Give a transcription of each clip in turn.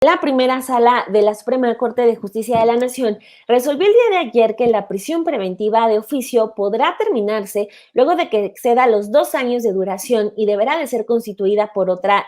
La primera sala de la Suprema Corte de Justicia de la Nación resolvió el día de ayer que la prisión preventiva de oficio podrá terminarse luego de que exceda los 2 años de duración y deberá de ser constituida por otra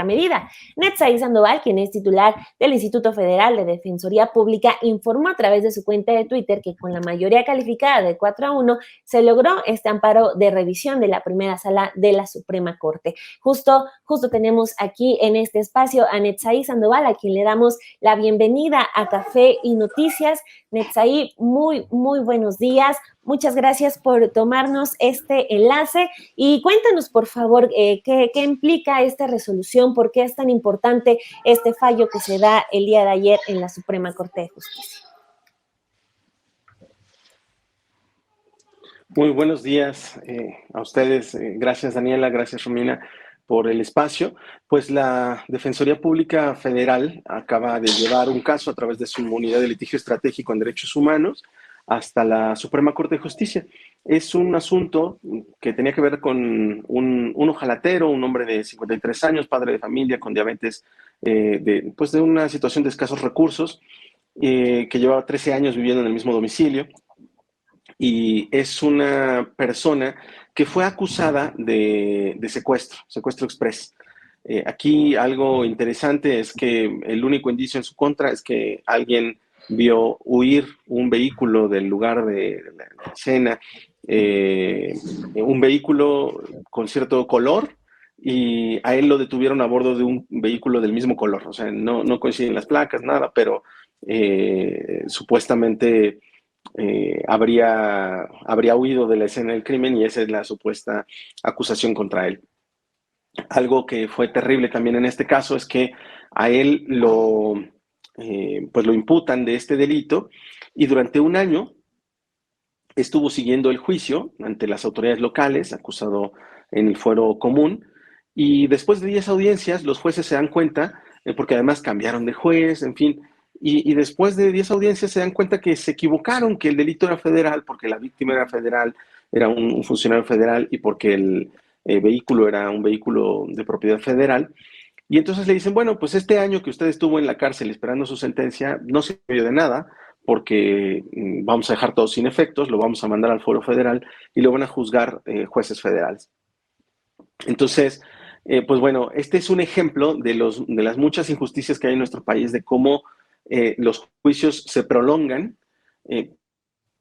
medida. Netzaí Sandoval, quien es titular del Instituto Federal de Defensoría Pública, informó a través de su cuenta de Twitter que con la mayoría calificada de 4-1 se logró este amparo de revisión de la primera sala de la Suprema Corte. Justo tenemos aquí en este espacio a Netzaí Sandoval, a quien le damos la bienvenida a Café y Noticias. Netzaí, muy buenos días. Muchas gracias por tomarnos este enlace y cuéntanos, por favor, qué implica esta resolución, por qué es tan importante este fallo que se da el día de ayer en la Suprema Corte de Justicia. Muy buenos días a ustedes. Gracias, Daniela, gracias, Romina, por el espacio. Pues la Defensoría Pública Federal acaba de llevar un caso a través de su unidad de litigio estratégico en derechos humanos hasta la Suprema Corte de Justicia. Es un asunto que tenía que ver con un ojalatero, un hombre de 53 años, padre de familia con diabetes, de una situación de escasos recursos, que llevaba 13 años viviendo en el mismo domicilio. Y es una persona que fue acusada de secuestro express. Aquí algo interesante es que el único indicio en su contra es que alguien vio huir un vehículo del lugar de la escena, un vehículo con cierto color, y a él lo detuvieron a bordo de un vehículo del mismo color. O sea, no coinciden las placas, nada, pero supuestamente habría huido de la escena del crimen, y esa es la supuesta acusación contra él. Algo que fue terrible también en este caso es que a él lo imputan de este delito, y durante un año estuvo siguiendo el juicio ante las autoridades locales, acusado en el fuero común, y después de 10 audiencias los jueces se dan cuenta, porque además cambiaron de juez, en fin, y después de 10 audiencias se dan cuenta que se equivocaron, que el delito era federal, porque la víctima era federal, era un funcionario federal, y porque el vehículo era un vehículo de propiedad federal. Y entonces le dicen, bueno, pues este año que usted estuvo en la cárcel esperando su sentencia no sirvió de nada, porque vamos a dejar todo sin efectos, lo vamos a mandar al Foro Federal y lo van a juzgar jueces federales. Entonces, pues bueno, este es un ejemplo de las muchas injusticias que hay en nuestro país, de cómo los juicios se prolongan,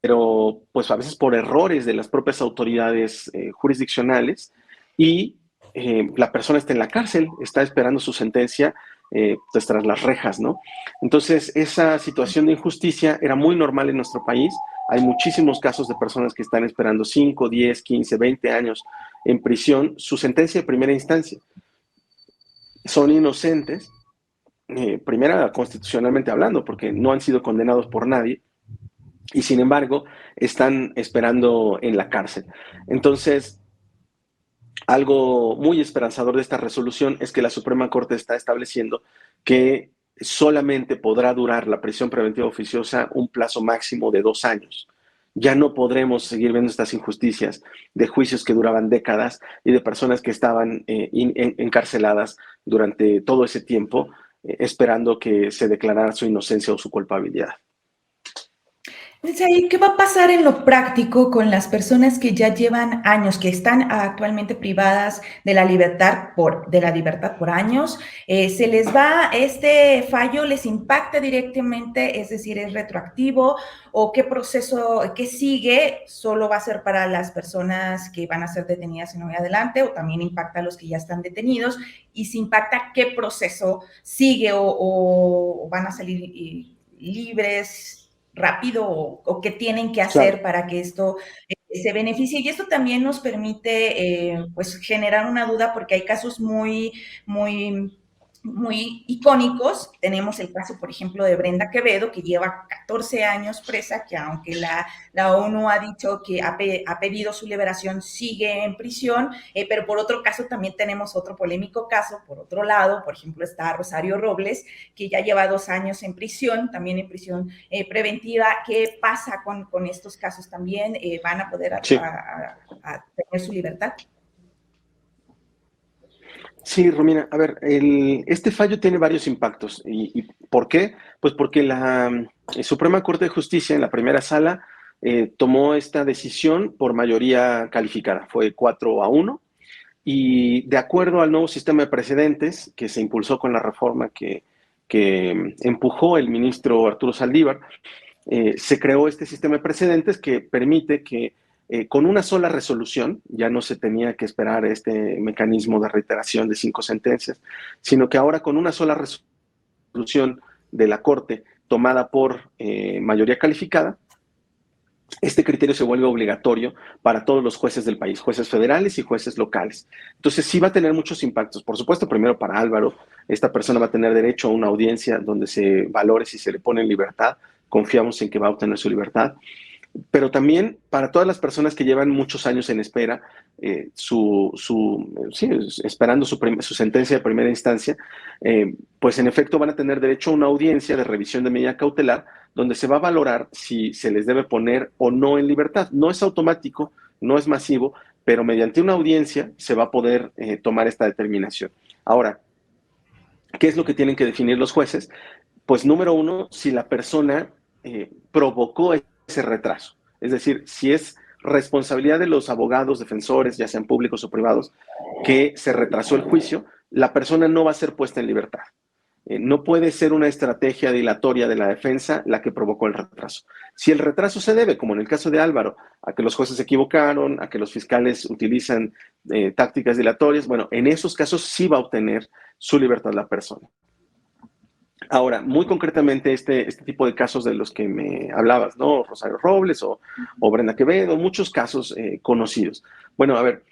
pero pues a veces por errores de las propias autoridades jurisdiccionales, y la persona está en la cárcel, está esperando su sentencia, pues tras las rejas, ¿no? Entonces, esa situación de injusticia era muy normal en nuestro país. Hay muchísimos casos de personas que están esperando 5, 10, 15, 20 años en prisión su sentencia de primera instancia. Son inocentes, primera constitucionalmente hablando, porque no han sido condenados por nadie, y sin embargo están esperando en la cárcel. Entonces, algo muy esperanzador de esta resolución es que la Suprema Corte está estableciendo que solamente podrá durar la prisión preventiva oficiosa un plazo máximo de 2 años. Ya no podremos seguir viendo estas injusticias de juicios que duraban décadas y de personas que estaban encarceladas durante todo ese tiempo, esperando que se declarara su inocencia o su culpabilidad. ¿Qué va a pasar en lo práctico con las personas que ya llevan años, que están actualmente privadas de la libertad por años? ¿Se les va, este fallo les impacta directamente, es decir, es retroactivo? ¿O qué proceso, qué sigue? ¿Solo va a ser para las personas que van a ser detenidas en adelante, o también impacta a los que ya están detenidos? Y si impacta, ¿qué proceso sigue, o van a salir libres rápido, o qué tienen que hacer para que esto se beneficie? Y esto también nos permite pues generar una duda, porque hay casos muy icónicos. Tenemos el caso, por ejemplo, de Brenda Quevedo, que lleva 14 años presa, que aunque la ONU ha dicho que ha pedido su liberación, sigue en prisión, pero por otro caso también tenemos otro polémico caso, por otro lado. Por ejemplo, está Rosario Robles, que ya lleva 2 años en prisión, también en prisión preventiva. ¿Qué pasa con estos casos también? ¿Van a poder a tener su libertad? Sí, Romina, a ver, este fallo tiene varios impactos. ¿Y por qué? Pues porque la Suprema Corte de Justicia en la primera sala tomó esta decisión por mayoría calificada, fue 4-1, y de acuerdo al nuevo sistema de precedentes que se impulsó con la reforma que empujó el ministro Arturo Saldívar, se creó este sistema de precedentes que permite que con una sola resolución, ya no se tenía que esperar este mecanismo de reiteración de 5 sentencias, sino que ahora con una sola resolución de la Corte tomada por mayoría calificada, este criterio se vuelve obligatorio para todos los jueces del país, jueces federales y jueces locales. Entonces sí va a tener muchos impactos. Por supuesto, primero para Álvaro, esta persona va a tener derecho a una audiencia donde se valore si se le pone en libertad. Confiamos en que va a obtener su libertad. Pero también para todas las personas que llevan muchos años en espera, sí, esperando su sentencia de primera instancia, pues en efecto van a tener derecho a una audiencia de revisión de medida cautelar donde se va a valorar si se les debe poner o no en libertad. No es automático, no es masivo, pero mediante una audiencia se va a poder tomar esta determinación. Ahora, ¿qué es lo que tienen que definir los jueces? Pues número uno, si la persona provocó ese retraso. Es decir, si es responsabilidad de los abogados, defensores, ya sean públicos o privados, que se retrasó el juicio, la persona no va a ser puesta en libertad. No puede ser una estrategia dilatoria de la defensa la que provocó el retraso. Si el retraso se debe, como en el caso de Álvaro, a que los jueces se equivocaron, a que los fiscales utilizan tácticas dilatorias, bueno, en esos casos sí va a obtener su libertad la persona. Ahora, muy concretamente, este tipo de casos de los que me hablabas, ¿no? Rosario Robles o Brenda Quevedo, muchos casos conocidos. Bueno, a ver,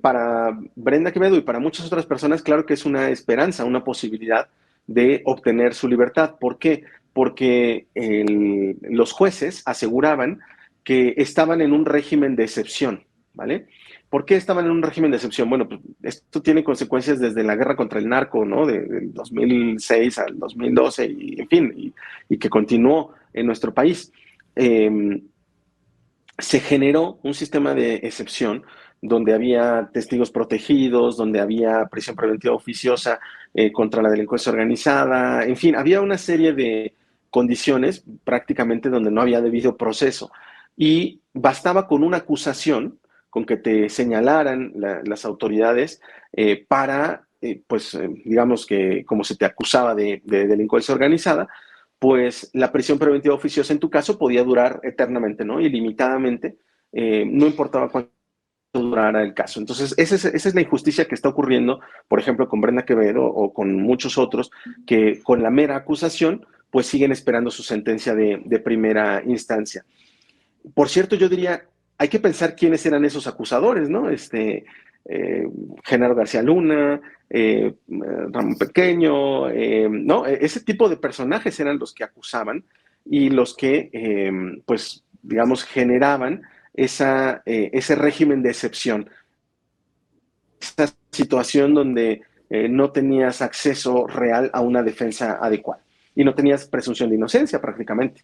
para Brenda Quevedo y para muchas otras personas, claro que es una esperanza, una posibilidad de obtener su libertad. ¿Por qué? Porque los jueces aseguraban que estaban en un régimen de excepción, ¿vale? ¿Por qué estaban en un régimen de excepción? Bueno, pues esto tiene consecuencias desde la guerra contra el narco, ¿no? Del 2006 al 2012, y en fin, y que continuó en nuestro país. Se generó un sistema de excepción donde había testigos protegidos, donde había prisión preventiva oficiosa contra la delincuencia organizada, en fin, había una serie de condiciones prácticamente donde no había debido proceso. Y bastaba con una acusación, con que te señalaran las autoridades para, digamos que como se te acusaba de delincuencia organizada, pues la prisión preventiva oficiosa en tu caso podía durar eternamente, ¿no? Ilimitadamente, no importaba cuánto durara el caso. Entonces, esa es la injusticia que está ocurriendo, por ejemplo, con Brenda Quevedo o con muchos otros, que con la mera acusación, pues siguen esperando su sentencia de primera instancia. Por cierto, yo diría, hay que pensar quiénes eran esos acusadores, ¿no? Genaro García Luna, Ramón Pequeño, ¿no? Ese tipo de personajes eran los que acusaban y los que, pues, digamos, generaban ese régimen de excepción, esa situación donde no tenías acceso real a una defensa adecuada y no tenías presunción de inocencia prácticamente.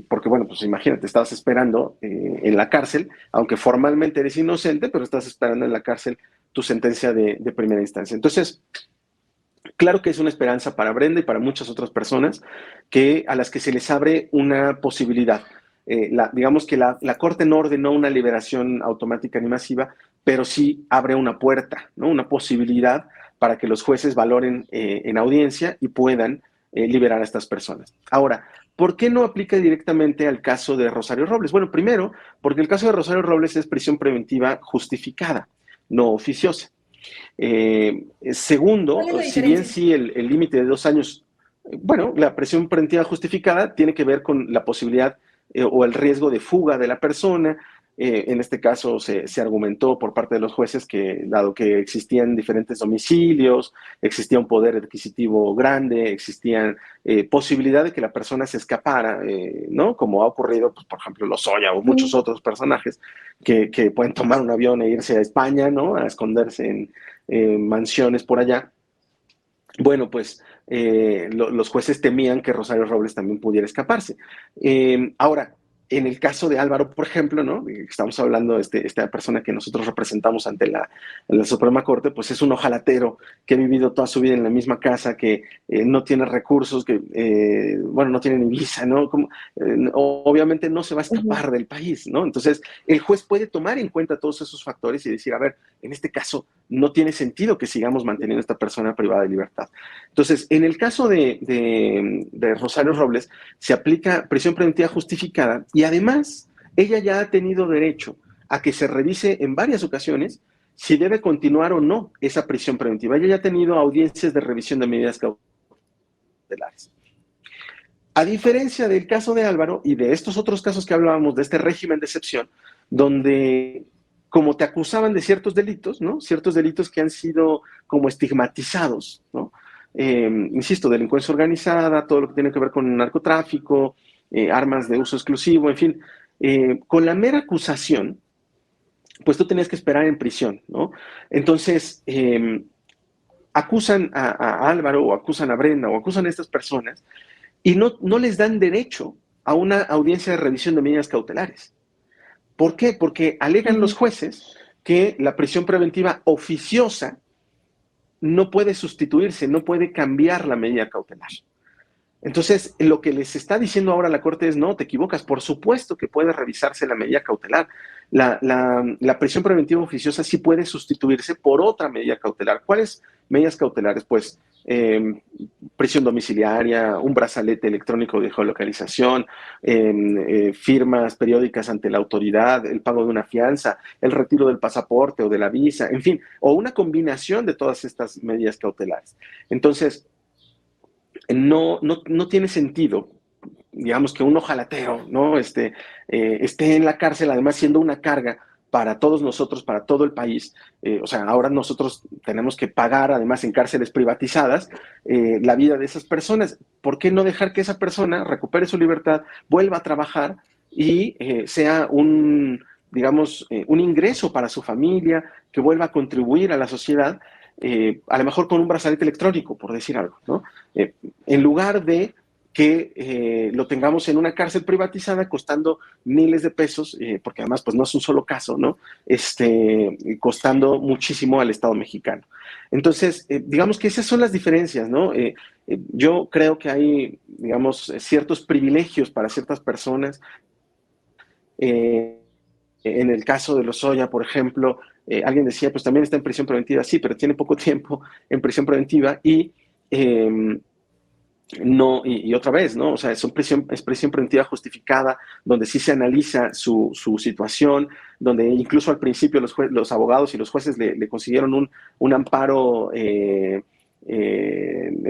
Porque, bueno, pues imagínate, estabas esperando en la cárcel, aunque formalmente eres inocente, pero estás esperando en la cárcel tu sentencia de primera instancia. Entonces, claro que es una esperanza para Brenda y para muchas otras personas a las que se les abre una posibilidad. Digamos que la Corte no ordenó una liberación automática ni masiva, pero sí abre una puerta, ¿no? Una posibilidad para que los jueces valoren en audiencia y puedan liberar a estas personas. Ahora, ¿por qué no aplica directamente al caso de Rosario Robles? Bueno, primero, porque el caso de Rosario Robles es prisión preventiva justificada, no oficiosa. Segundo, si bien sí el límite de 2 años, bueno, la prisión preventiva justificada tiene que ver con la posibilidad o el riesgo de fuga de la persona. En este caso se argumentó por parte de los jueces que, dado que existían diferentes domicilios, existía un poder adquisitivo grande, existían posibilidad de que la persona se escapara, ¿no? Como ha ocurrido, pues, por ejemplo, Lozoya o muchos otros personajes que pueden tomar un avión e irse a España, ¿no? A esconderse en mansiones por allá. Bueno, pues los jueces temían que Rosario Robles también pudiera escaparse. Ahora, En el caso de Álvaro, por ejemplo, ¿no? Estamos hablando de esta persona que nosotros representamos ante la Suprema Corte, pues es un ojalatero que ha vivido toda su vida en la misma casa, que no tiene recursos, que, bueno, no tiene ni visa, ¿no? Obviamente no se va a escapar del país, ¿no? Entonces, el juez puede tomar en cuenta todos esos factores y decir, a ver, en este caso no tiene sentido que sigamos manteniendo a esta persona privada de libertad. Entonces, en el caso de Rosario Robles, se aplica prisión preventiva justificada y además ella ya ha tenido derecho a que se revise en varias ocasiones si debe continuar o no esa prisión preventiva. Ella ya ha tenido audiencias de revisión de medidas cautelares. A diferencia del caso de Álvaro y de estos otros casos que hablábamos, de este régimen de excepción, donde como te acusaban de ciertos delitos, ¿no? Ciertos delitos que han sido como estigmatizados, ¿no? Insisto, delincuencia organizada, todo lo que tiene que ver con narcotráfico, armas de uso exclusivo, en fin, con la mera acusación, pues tú tenías que esperar en prisión, ¿no? Entonces, acusan a Álvaro o acusan a Brenda o acusan a estas personas y no les dan derecho a una audiencia de revisión de medidas cautelares. ¿Por qué? Porque alegan los jueces que la prisión preventiva oficiosa no puede sustituirse, no puede cambiar la medida cautelar. Entonces, lo que les está diciendo ahora la Corte es, no, te equivocas, por supuesto que puede revisarse la medida cautelar. La prisión preventiva oficiosa sí puede sustituirse por otra medida cautelar. ¿Cuáles medidas cautelares? Pues prisión domiciliaria, un brazalete electrónico de geolocalización, firmas periódicas ante la autoridad, el pago de una fianza, el retiro del pasaporte o de la visa, en fin, o una combinación de todas estas medidas cautelares. Entonces, no tiene sentido, digamos, que un ojalatero, ¿no? esté en la cárcel, además siendo una carga para todos nosotros, para todo el país. O sea, ahora nosotros tenemos que pagar, además en cárceles privatizadas, la vida de esas personas. ¿Por qué no dejar que esa persona recupere su libertad, vuelva a trabajar y sea digamos, un ingreso para su familia, que vuelva a contribuir a la sociedad? A lo mejor con un brazalete electrónico, por decir algo, ¿no? En lugar de que lo tengamos en una cárcel privatizada costando miles de pesos, porque además pues no es un solo caso, ¿no? Costando muchísimo al Estado mexicano. Entonces, digamos que esas son las diferencias, ¿no? Yo creo que hay, digamos, ciertos privilegios para ciertas personas. En el caso de Lozoya, por ejemplo, alguien decía, pues también está en prisión preventiva, sí, pero tiene poco tiempo en prisión preventiva y no, y otra vez, ¿no? O sea, es prisión preventiva justificada, donde sí se analiza su situación, donde incluso al principio los abogados y los jueces le consiguieron un amparo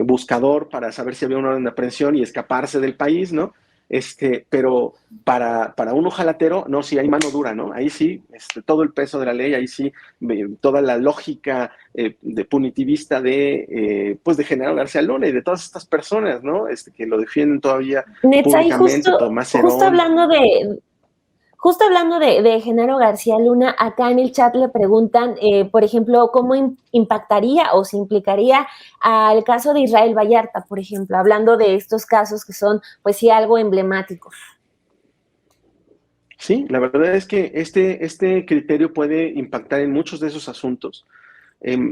buscador para saber si había una orden de aprehensión y escaparse del país, ¿no? Pero para un ojalatero, no, sí hay mano dura, ¿no? Ahí sí, todo el peso de la ley, ahí sí, toda la lógica de punitivista pues de Genaro García Luna y de todas estas personas, ¿no? Que lo defienden todavía Netzai, públicamente, Tomás Herón. Justo hablando de Genaro García Luna, acá en el chat le preguntan, por ejemplo, cómo impactaría o se implicaría al caso de Israel Vallarta, por ejemplo, hablando de estos casos que son, pues sí, algo emblemáticos. Sí, la verdad es que este criterio puede impactar en muchos de esos asuntos.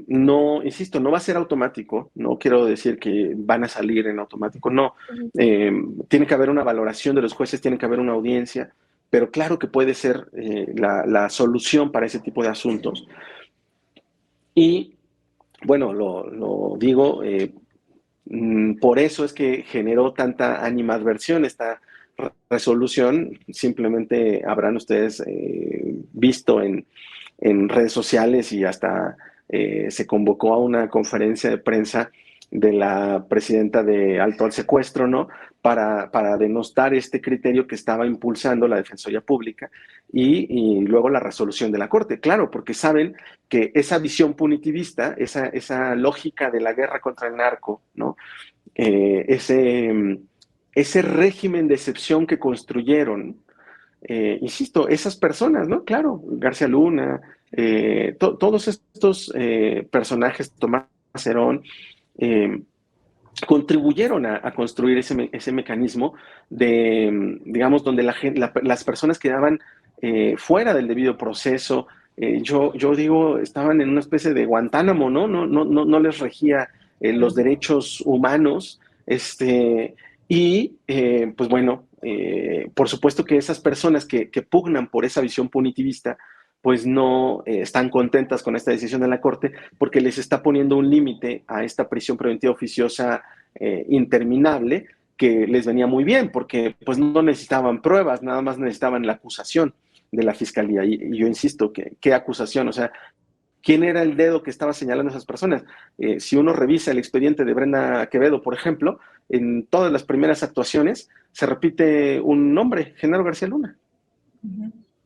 No, insisto, no va a ser automático, no quiero decir que van a salir en automático, no. Tiene que haber una valoración de los jueces, tiene que haber una audiencia, pero claro que puede ser la solución para ese tipo de asuntos. Y, bueno, lo digo, por eso es que generó tanta animadversión esta resolución. Simplemente habrán ustedes visto en redes sociales y hasta se convocó a una conferencia de prensa de la presidenta de Alto al Secuestro, ¿no? Para denostar este criterio que estaba impulsando la Defensoría Pública y luego la resolución de la Corte. Claro, porque saben que esa visión punitivista, esa lógica de la guerra contra el narco, ¿no? Ese régimen de excepción que construyeron, insisto, esas personas, ¿no? Claro, García Luna, todos estos personajes, Tomás Herón, contribuyeron a construir ese mecanismo de, digamos, donde las personas quedaban fuera del debido proceso. Yo digo, estaban en una especie de Guantánamo, ¿no? No les regía los derechos humanos. Pues bueno, por supuesto que esas personas que pugnan por esa visión punitivista, pues no están contentas con esta decisión de la Corte porque les está poniendo un límite a esta prisión preventiva oficiosa interminable que les venía muy bien porque pues no necesitaban pruebas, nada más necesitaban la acusación de la fiscalía. Y yo insisto, ¿qué acusación? O sea, ¿quién era el dedo que estaba señalando a esas personas? Si uno revisa el expediente de Brenda Quevedo, por ejemplo, en todas las primeras actuaciones se repite un nombre, Genaro García Luna.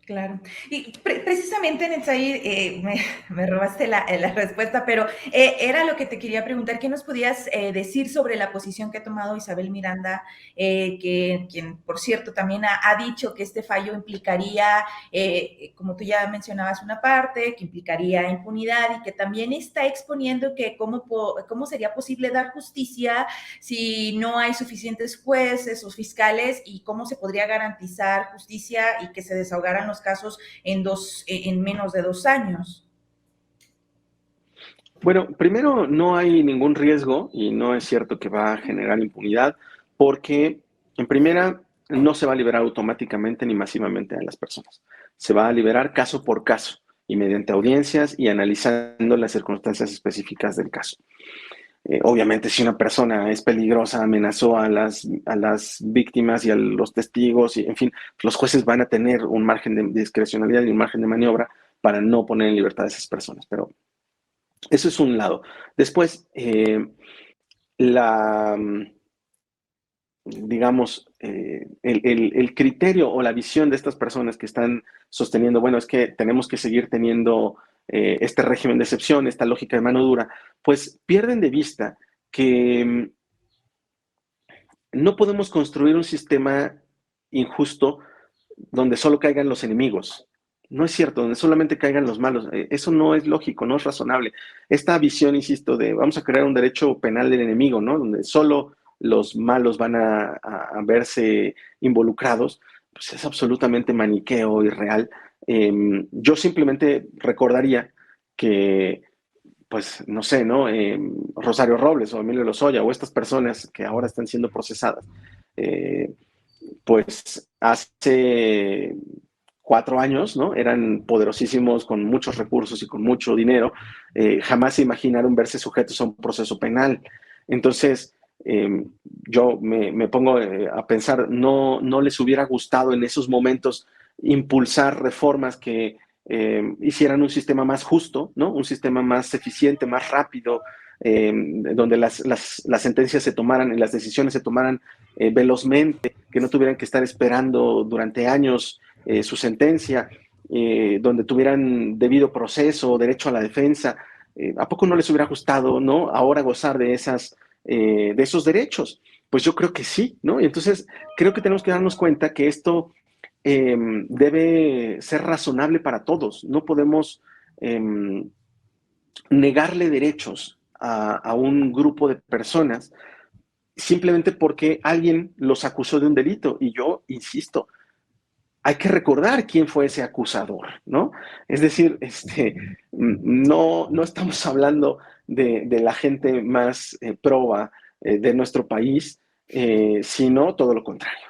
Claro. Y precisamente, Netzaí, me robaste la respuesta, pero era lo que te quería preguntar. ¿Qué nos podías decir sobre la posición que ha tomado Isabel Miranda, quien, por cierto, también ha dicho que este fallo implicaría, como tú ya mencionabas una parte, que implicaría impunidad y que también está exponiendo que cómo sería posible dar justicia si no hay suficientes jueces o fiscales y cómo se podría garantizar justicia y que se desahogaran los casos en menos de 2 años? Bueno, primero no hay ningún riesgo y no es cierto que va a generar impunidad porque, en primera, no se va a liberar automáticamente ni masivamente a las personas. Se va a liberar caso por caso y mediante audiencias y analizando las circunstancias específicas del caso. Obviamente, si una persona es peligrosa, amenazó a las víctimas y a los testigos, y, en fin, los jueces van a tener un margen de discrecionalidad y un margen de maniobra para no poner en libertad a esas personas. Pero eso es un lado. Después, digamos, el criterio o la visión de estas personas que están sosteniendo, bueno, es que tenemos que seguir teniendo este régimen de excepción, esta lógica de mano dura, pues pierden de vista que no podemos construir un sistema injusto donde solo caigan los enemigos. No es cierto, donde solamente caigan los malos. Eso no es lógico, no es razonable. Esta visión, insisto, de vamos a crear un derecho penal del enemigo, ¿no? Donde solo los malos van a verse involucrados, pues es absolutamente maniqueo, irreal. Yo simplemente recordaría que, pues, no sé, ¿no? Rosario Robles o Emilio Lozoya o estas personas que ahora están siendo procesadas, pues hace 4 años, ¿no? Eran poderosísimos con muchos recursos y con mucho dinero, jamás se imaginaron verse sujetos a un proceso penal. Entonces, yo me pongo a pensar, no les hubiera gustado en esos momentos impulsar reformas que hicieran un sistema más justo, ¿no? Un sistema más eficiente, más rápido, donde las sentencias se tomaran, las decisiones se tomaran velozmente, que no tuvieran que estar esperando durante años su sentencia, donde tuvieran debido proceso, derecho a la defensa. ¿A poco no les hubiera gustado, ¿no? Ahora gozar de esos derechos? Pues yo creo que sí, ¿no? Y entonces creo que tenemos que darnos cuenta que esto debe ser razonable para todos. No podemos negarle derechos a un grupo de personas simplemente porque alguien los acusó de un delito. Y yo insisto, hay que recordar quién fue ese acusador, ¿no? Es decir, no estamos hablando de la gente más proba de nuestro país, sino todo lo contrario.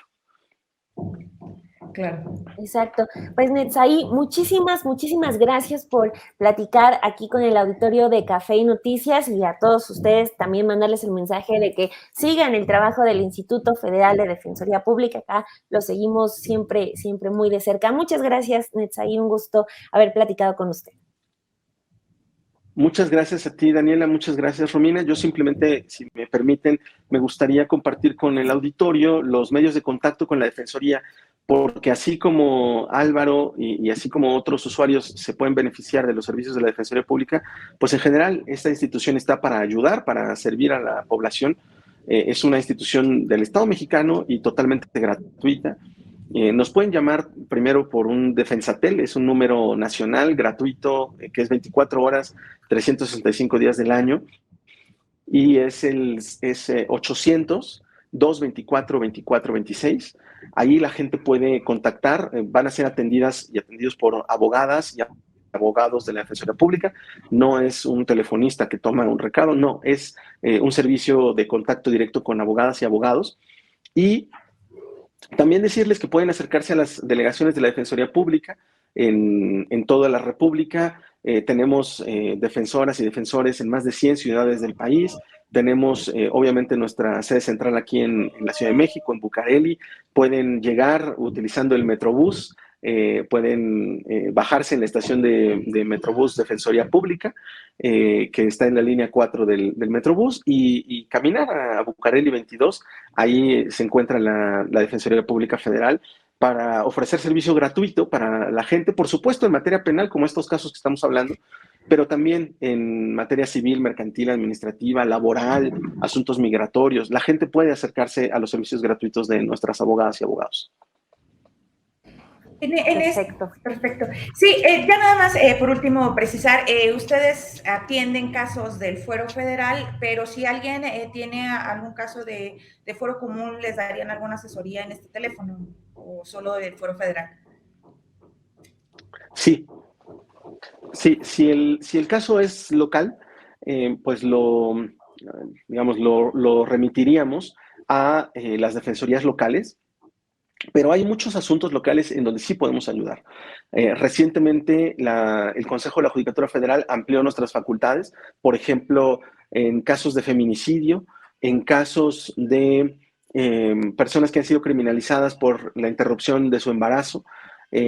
Claro. Exacto. Pues Netzaí, muchísimas gracias por platicar aquí con el auditorio de Café y Noticias y a todos ustedes también mandarles el mensaje de que sigan el trabajo del Instituto Federal de Defensoría Pública. Acá lo seguimos siempre muy de cerca. Muchas gracias, Netzaí, un gusto haber platicado con usted. Muchas gracias a ti, Daniela. Muchas gracias, Romina. Yo simplemente, si me permiten, me gustaría compartir con el auditorio los medios de contacto con la Defensoría, porque así como Álvaro y así como otros usuarios se pueden beneficiar de los servicios de la Defensoría Pública, pues en general esta institución está para ayudar, para servir a la población. Es una institución del Estado mexicano y totalmente gratuita. Nos pueden llamar primero por un Defensatel, es un número nacional gratuito que es 24 horas, 365 días del año. y es 800-224-2426. Ahí la gente puede contactar, van a ser atendidas y atendidos por abogadas y abogados de la Defensoría Pública. No es un telefonista que toma un recado, no, es un servicio de contacto directo con abogadas y abogados. Y también decirles que pueden acercarse a las delegaciones de la Defensoría Pública en toda la República. Tenemos defensoras y defensores en más de 100 ciudades del país. Tenemos, obviamente, nuestra sede central aquí en la Ciudad de México, en Bucareli. Pueden llegar utilizando el Metrobús, pueden bajarse en la estación de Metrobús Defensoría Pública, que está en la línea 4 del Metrobús, y caminar a Bucareli 22. Ahí se encuentra la Defensoría Pública Federal para ofrecer servicio gratuito para la gente, por supuesto en materia penal, como estos casos que estamos hablando, pero también en materia civil, mercantil, administrativa, laboral, asuntos migratorios. La gente puede acercarse a los servicios gratuitos de nuestras abogadas y abogados. Perfecto. Perfecto. Sí, ya nada más, por último, precisar, ustedes atienden casos del fuero federal, pero si alguien tiene algún caso de fuero común, ¿les darían alguna asesoría en este teléfono o solo del fuero federal? Sí, sí, si el caso es local, pues lo remitiríamos a las defensorías locales. Pero hay muchos asuntos locales en donde sí podemos ayudar. Recientemente, el Consejo de la Judicatura Federal amplió nuestras facultades, por ejemplo, en casos de feminicidio, en casos de personas que han sido criminalizadas por la interrupción de su embarazo.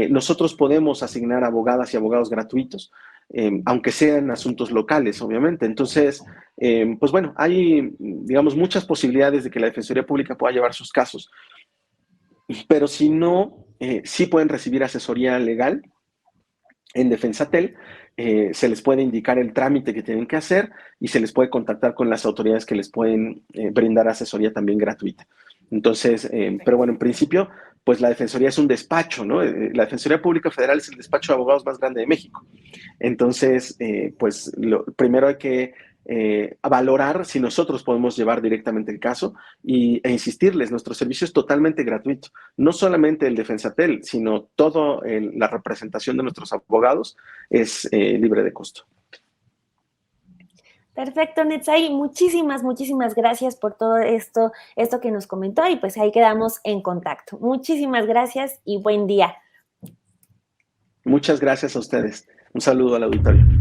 Nosotros podemos asignar abogadas y abogados gratuitos, aunque sean asuntos locales, obviamente. Entonces, pues bueno, hay, digamos, muchas posibilidades de que la Defensoría Pública pueda llevar sus casos. Pero si no, sí pueden recibir asesoría legal en Defensatel. Se les puede indicar el trámite que tienen que hacer y se les puede contactar con las autoridades que les pueden brindar asesoría también gratuita. Entonces, pero bueno, en principio, pues la Defensoría es un despacho, ¿no? La Defensoría Pública Federal es el despacho de abogados más grande de México. Entonces, pues primero hay que a valorar si nosotros podemos llevar directamente el caso e insistirles, nuestro servicio es totalmente gratuito, no solamente el Defensatel, sino toda la representación de nuestros abogados es libre de costo. Perfecto, Netzai, muchísimas gracias por todo esto que nos comentó y pues ahí quedamos en contacto. Muchísimas gracias y buen día. Muchas gracias a ustedes. Un saludo al auditorio.